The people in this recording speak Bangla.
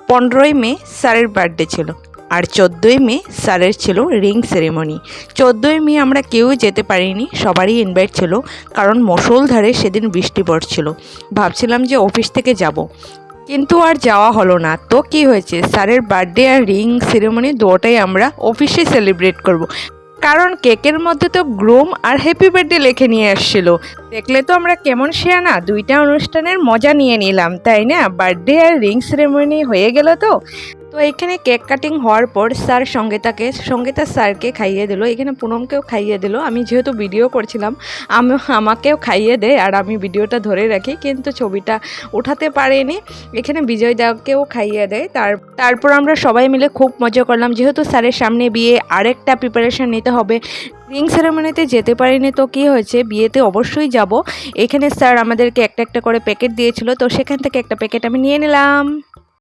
15ই মে স্যারের বার্থডে ছিল আর 14ই মে স্যারের ছিল রিং সেরেমনি। 14ই মে আমরা কেউ যেতে পারিনি, সবারই ইনভাইট ছিল, কারণ মুষলধারে সেদিন বৃষ্টি পড়ছিল। ভাবছিলাম যে অফিস থেকে যাব, কিন্তু আর যাওয়া হলো না। তো কি হয়েছে, স্যারের বার্থডে আর রিং সেরেমনি দুটোটাই আমরা অফিসে সেলিব্রেট করব। কারণ কেকের মধ্যে তো গ্রুম আর হ্যাপি বার্থডে লিখে নিয়ে আসছিল। দেখলে তো আমরা কেমন শেয়ানা, দুইটা অনুষ্ঠানের মজা নিয়ে নিলাম, তাই না? বার্থডে আর রিং সেরেমনি হয়ে গেল। তো এখানে কেক কাটিং হওয়ার পর স্যার সঙ্গীতা স্যারকে খাইয়ে দিল, এখানে পুনমকেও খাইয়ে দিল। আমি যেহেতু ভিডিও করছিলাম, আমাকেও খাইয়ে দেয় আর আমি ভিডিওটা ধরে রাখি, কিন্তু ছবিটা উঠাতে পারিনি। এখানে বিজয় দাকেও খাইয়ে দেয়। তারপর আমরা সবাই মিলে খুব মজা করলাম, যেহেতু স্যারের সামনে বিয়ে, আরেকটা প্রিপারেশান নিতে হবে। রিং সেরেমনিতে যেতে পারিনি, তো কী হয়েছে, বিয়েতে অবশ্যই যাব। এখানে স্যার আমাদেরকে একটা একটা করে প্যাকেট দিয়েছিল, তো সেখান থেকে একটা প্যাকেট আমি নিয়ে নিলাম।